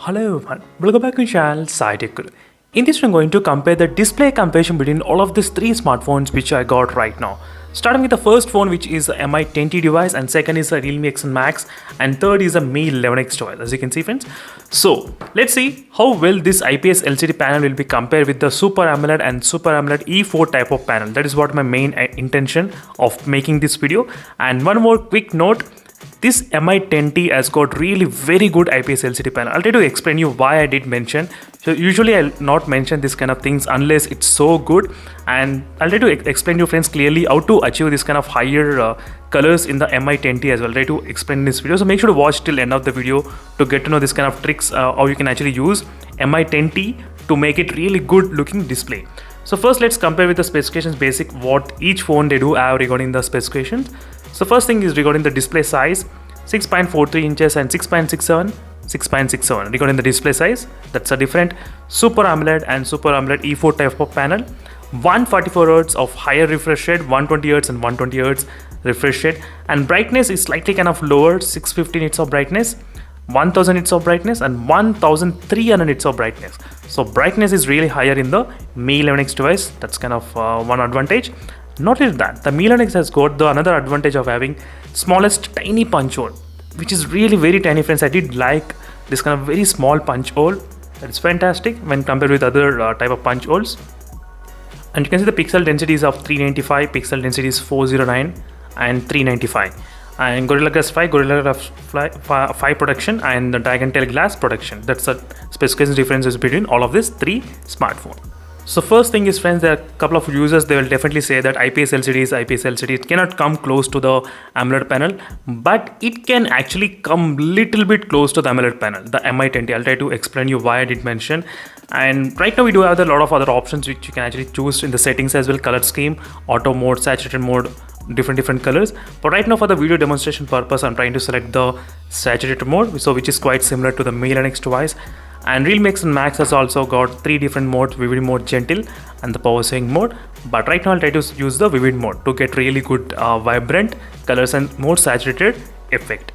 Hello everyone, welcome back to the channel SciTech Guru. In this I'm going to compare the display comparison between all of these three smartphones which I got right now. Starting with the first phone, which is the Mi 10T device, and second is the Realme X Max, and third is the Mi 11X device, as you can see friends. So let's see how well this IPS LCD panel will be compared with the Super AMOLED and Super AMOLED E4 type of panel. That is what my main intention of making this video. And one more quick note, this Mi 10T has got really very good IPS LCD panel. I'll try to explain you why I did mention. So usually I'll not mention this kind of things unless it's so good, and I'll try to explain you friends clearly how to achieve this kind of higher colors in the Mi 10T as well. I'll try to explain in this video, so make sure to watch till end of the video to get to know this kind of tricks, how you can actually use Mi 10T to make it really good looking display. So first let's compare with the specifications, basic what each phone they do have regarding the specifications. So first thing is regarding the display size, 6.43 inches and 6.67 regarding the display size. That's a different Super AMOLED and Super AMOLED E4 type of panel. 144 Hz of higher refresh rate, 120 Hz and 120 Hz refresh rate, and brightness is slightly kind of lower, 650 nits of brightness, 1000 nits of brightness and 1300 nits of brightness. So brightness is really higher in the Mi 11X device. That's kind of one advantage. Not only that, the Mi 11X has got the another advantage of having smallest tiny punch hole, which is really very tiny friends. I did like this kind of very small punch hole. That is fantastic when compared with other type of punch holes. And you can see the pixel densities of 395, pixel densities 409 and 395. And Gorilla Glass 5, Gorilla Glass 5 protection, and the Dragon Tail Glass protection. That's the specification differences between all of these three smartphones. So first thing is friends, there are a couple of users, they will definitely say that IPS LCD is IPS LCD. It cannot come close to the AMOLED panel, but it can actually come little bit close to the AMOLED panel, the Mi 10T. I'll try to explain you why I did mention. And right now we do have a lot of other options which you can actually choose in the settings as well, color scheme, auto mode, saturated mode, different colors. But right now for the video demonstration purpose, I'm trying to select the saturated mode, so which is quite similar to the Mi 11X device. And Realme X Max has also got three different modes: Vivid mode, Gentle, and the power saving mode. But right now I'll try to use the Vivid mode to get really good vibrant colors and more saturated effect.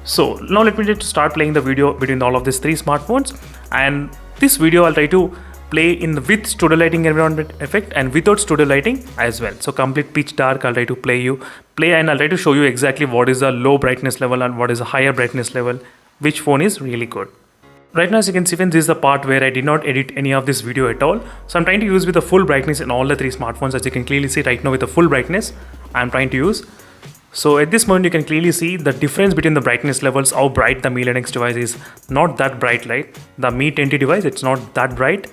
So now let me just start playing the video between all of these three smartphones. And this video I'll try to play in the with studio lighting environment effect and without studio lighting as well. So complete pitch dark I'll try to play and I'll try to show you exactly what is the low brightness level and what is the higher brightness level, which phone is really good. Right now, as you can see, this is the part where I did not edit any of this video at all. So I'm trying to use with the full brightness in all the three smartphones. As you can clearly see right now, with the full brightness I'm trying to use. So at this moment you can clearly see the difference between the brightness levels, how bright the Mi 11X device is. Not that bright light. The Mi 10T device, it's not that bright,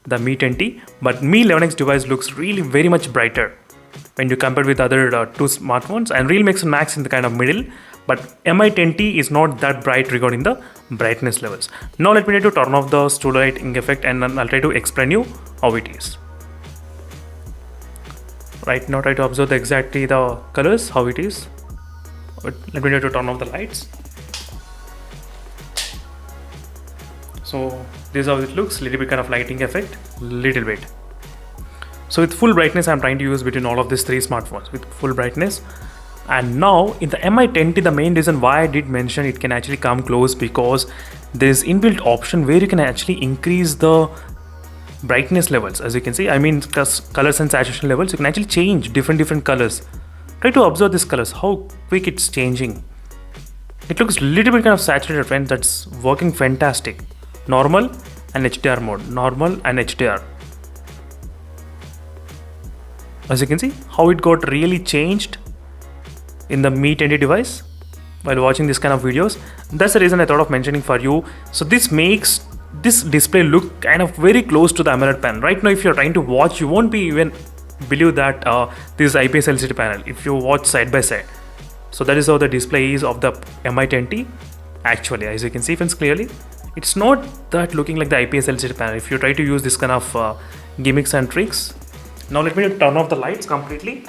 the Mi 10T, but Mi 11X device looks really very much brighter when you compare with other two smartphones, and Realme X Max in the kind of middle. But Mi 10T is not that bright regarding the brightness levels. Now let me try to turn off the studio lighting effect and then I'll try to explain you how it is. Right now try to observe exactly the colors, how it is. Let me try to turn off the lights. So this is how it looks, little bit kind of lighting effect, little bit. So with full brightness I'm trying to use between all of these three smartphones with full brightness. And now in the Mi 10T, the main reason why I did mention it can actually come close, because there is inbuilt option where you can actually increase the brightness levels. As you can see, I mean colors and saturation levels, you can actually change different colors. Try to observe these colors, how quick it's changing. It looks a little bit kind of saturated friends, that's working fantastic. Normal and HDR mode, normal and HDR. As you can see how it got really changed in the Mi 10T device while watching this kind of videos. That's the reason I thought of mentioning for you. So this makes this display look kind of very close to the AMOLED panel. Right now if you're trying to watch, you won't be even believe that this is IPS LCD panel if you watch side by side. So that is how the display is of the Mi 10T. Actually, as you can see friends clearly, it's not that looking like the IPS LCD panel if you try to use this kind of gimmicks and tricks. Now let me turn off the lights completely.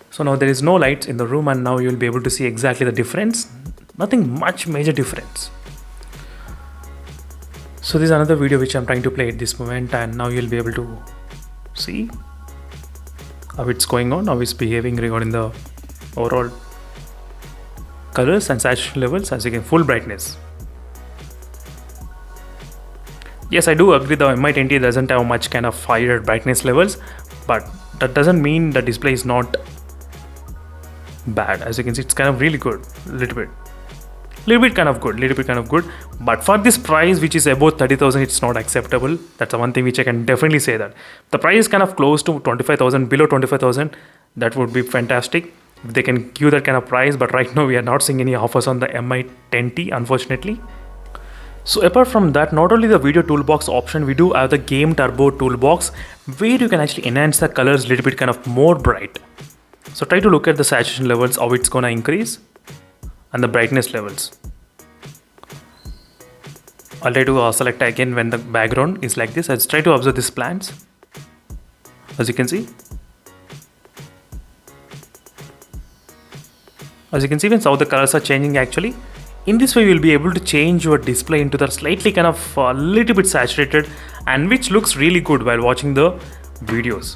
So now there is no lights in the room, and now you will be able to see exactly the difference. Nothing much major difference. So this is another video which I'm trying to play at this moment, and now you'll be able to see how it's going on, how it's behaving regarding the overall colors and saturation levels, as you can full brightness. Yes, I do agree the MI20 doesn't have much kind of higher brightness levels, but that doesn't mean the display is not bad. As you can see, it's kind of really good. Little bit kind of good. But for this price, which is about 30,000, it's not acceptable. That's the one thing which I can definitely say, that the price is kind of close to 25,000, below 25,000. That would be fantastic if they can give that kind of price. But right now we are not seeing any offers on the MI10T, unfortunately. So apart from that, not only the video toolbox option, we do have the game turbo toolbox, where you can actually enhance the colors a little bit kind of more bright. So try to look at the saturation levels, how it's gonna increase, and the brightness levels. I'll try to select again when the background is like this. Let's try to observe these plants. As you can see, when how the colors are changing actually. In this way, you'll be able to change your display into the slightly kind of little bit saturated, and which looks really good while watching the videos.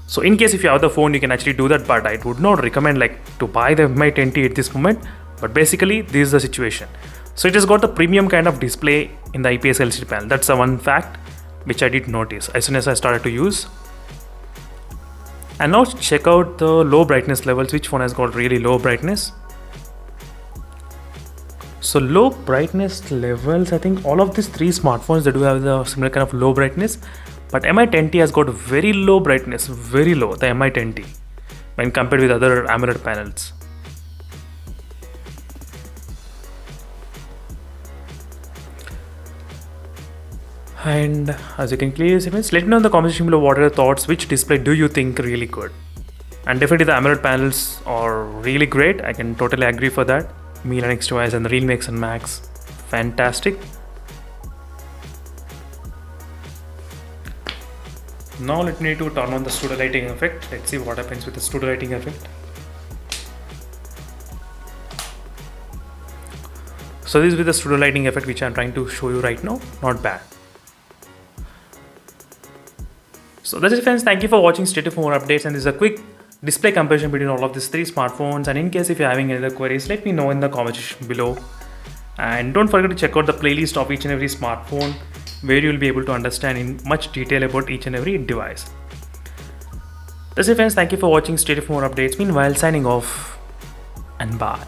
So in case if you have the phone, you can actually do that, but I would not recommend like to buy the MI20 at this moment. But basically, this is the situation. So it has got the premium kind of display in the IPS LCD panel. That's the one fact which I did notice as soon as I started to use. And now check out the low brightness levels. Which phone has got really low brightness? So low brightness levels, I think all of these three smartphones, they do have the similar kind of low brightness, but MI10T has got very low brightness, very low, the MI10T, when compared with other AMOLED panels. And as you can clearly see, let me know in the comment section below what are your thoughts, which display do you think really good? And definitely the AMOLED panels are really great, I can totally agree for that. Mi 11 X2 and the Realme X and Max, fantastic. Now let me to turn on the studio lighting effect. Let's see what happens with the studio lighting effect. So this is with the studio lighting effect which I'm trying to show you right now. Not bad. So that's it friends, thank you for watching. Stay tuned for more updates, and this is a quick display comparison between all of these three smartphones. And in case if you're having any other queries, let me know in the comment section below. And don't forget to check out the playlist of each and every smartphone, where you'll be able to understand in much detail about each and every device. That's it friends, thank you for watching. Stay tuned for more updates. Meanwhile, signing off and bye.